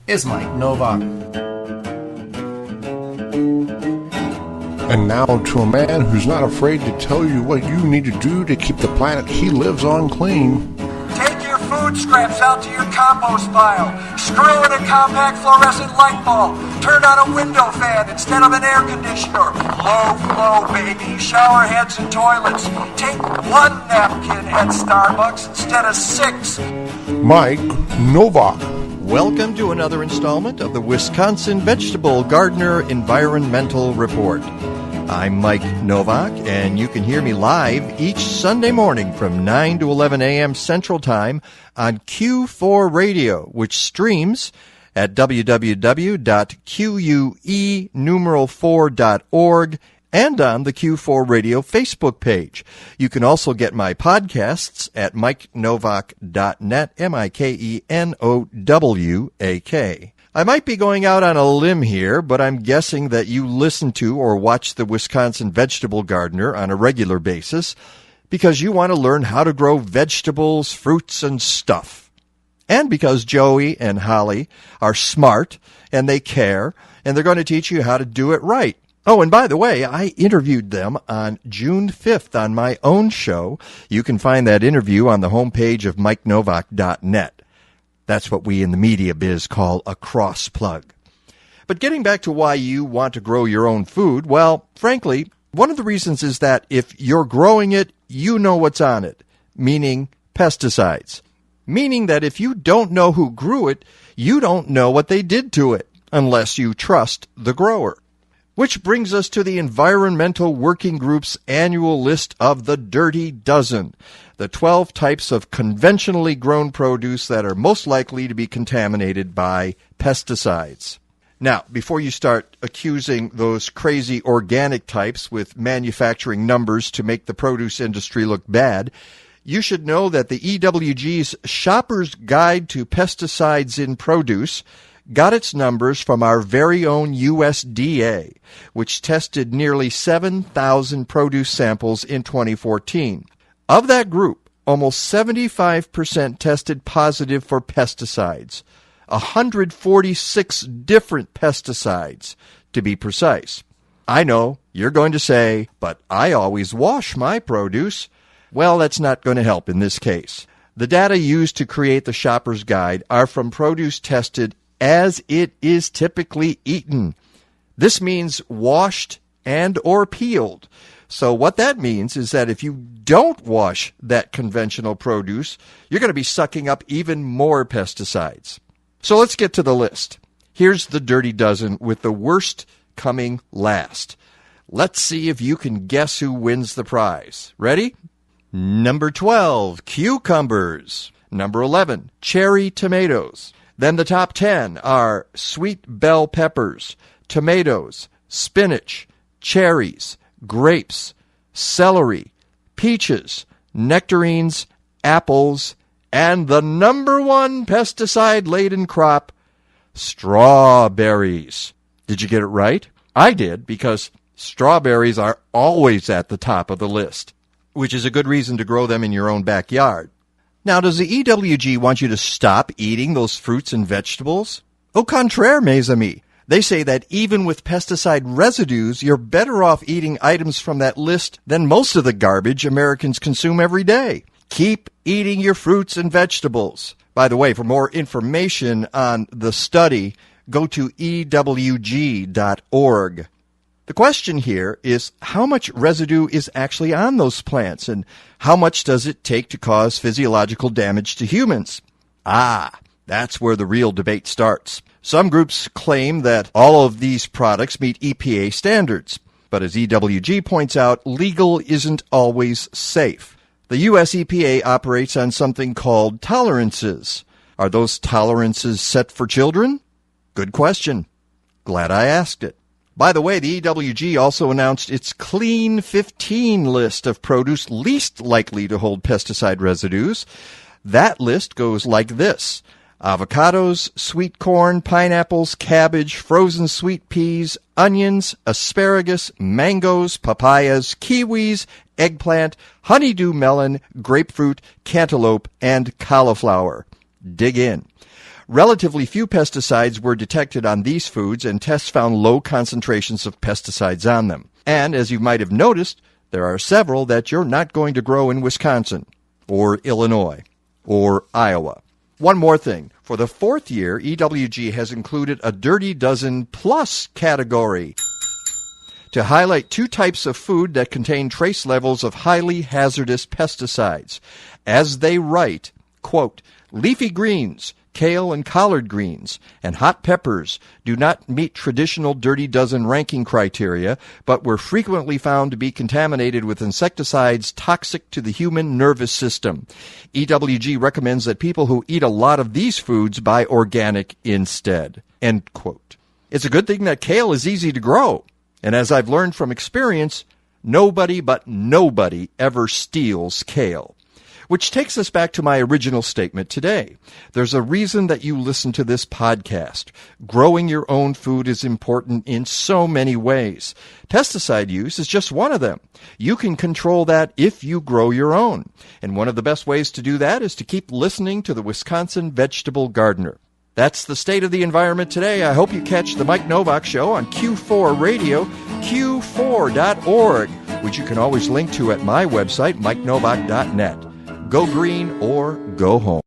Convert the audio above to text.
is Mike Nowak. And now to a man who's not afraid to tell you what you need to do to keep the planet he lives on clean. Take your food scraps out to your compost pile. Screw in a compact fluorescent light bulb. Turn on a window fan instead of an air conditioner. Low flow, baby. Shower heads and toilets. Take one napkin at Starbucks instead of 6. Mike Nowak. Welcome to another installment of the Wisconsin Vegetable Gardener Environmental Report. I'm Mike Nowak, and you can hear me live each Sunday morning from 9 to 11 a.m. Central Time on Q4 Radio, which streams at www.quenumeral4.org and on the Q4 Radio Facebook page. You can also get my podcasts at mikenovak.net, MikeNowak. I might be going out on a limb here, but I'm guessing that you listen to or watch the Wisconsin Vegetable Gardener on a regular basis because you want to learn how to grow vegetables, fruits, and stuff. And because Joey and Holly are smart and they care, and they're going to teach you how to do it right. Oh, and by the way, I interviewed them on June 5th on my own show. You can find that interview on the homepage of mikenovak.net. That's what we in the media biz call a cross plug. But getting back to why you want to grow your own food, well, frankly, one of the reasons is that if you're growing it, you know what's on it, meaning pesticides. Meaning that if you don't know who grew it, you don't know what they did to it, unless you trust the grower. Which brings us to the Environmental Working Group's annual list of the Dirty Dozen, the 12 types of conventionally grown produce that are most likely to be contaminated by pesticides. Now, before you start accusing those crazy organic types with manufacturing numbers to make the produce industry look bad, you should know that the EWG's Shopper's Guide to Pesticides in Produce got its numbers from our very own USDA, which tested nearly 7,000 produce samples in 2014. Of that group, almost 75% tested positive for pesticides, 146 different pesticides, to be precise. I know, you're going to say, but I always wash my produce. Well, that's not going to help in this case. The data used to create the Shopper's Guide are from produce tested as it is typically eaten. This means washed and or peeled. So what that means is that if you don't wash that conventional produce, you're going to be sucking up even more pesticides. So let's get to the list. Here's the Dirty Dozen with the worst coming last. Let's see if you can guess who wins the prize. Ready? Number 12, cucumbers. Number 11, cherry tomatoes. Then the top 10 are sweet bell peppers, tomatoes, spinach, cherries, grapes, celery, peaches, nectarines, apples, and the number one pesticide-laden crop, strawberries. Did you get it right? I did, because strawberries are always at the top of the list, which is a good reason to grow them in your own backyard. Now, does the EWG want you to stop eating those fruits and vegetables? Au contraire, mes amis. They say that even with pesticide residues, you're better off eating items from that list than most of the garbage Americans consume every day. Keep eating your fruits and vegetables. By the way, for more information on the study, go to ewg.org. The question here is how much residue is actually on those plants and how much does it take to cause physiological damage to humans? That's where the real debate starts. Some groups claim that all of these products meet EPA standards, but as EWG points out, legal isn't always safe. The U.S. EPA operates on something called tolerances. Are those tolerances set for children? Good question. Glad I asked it. By the way, the EWG also announced its Clean 15 list of produce least likely to hold pesticide residues. That list goes like this: avocados, sweet corn, pineapples, cabbage, frozen sweet peas, onions, asparagus, mangoes, papayas, kiwis, eggplant, honeydew melon, grapefruit, cantaloupe, and cauliflower. Dig in. Relatively few pesticides were detected on these foods, and tests found low concentrations of pesticides on them. And, as you might have noticed, there are several that you're not going to grow in Wisconsin, or Illinois, or Iowa. One more thing. For the 4th year, EWG has included a Dirty Dozen Plus category to highlight 2 types of food that contain trace levels of highly hazardous pesticides. As they write, quote, leafy greens, kale and collard greens, and hot peppers do not meet traditional Dirty Dozen ranking criteria, but were frequently found to be contaminated with insecticides toxic to the human nervous system. EWG recommends that people who eat a lot of these foods buy organic instead. End quote. It's a good thing that kale is easy to grow. And as I've learned from experience, nobody but nobody ever steals kale. Which takes us back to my original statement today. There's a reason that you listen to this podcast. Growing your own food is important in so many ways. Pesticide use is just one of them. You can control that if you grow your own. And one of the best ways to do that is to keep listening to the Wisconsin Vegetable Gardener. That's the state of the environment today. I hope you catch the Mike Nowak Show on Q4 Radio, q4.org, which you can always link to at my website, MikeNovak.net. Go green or go home.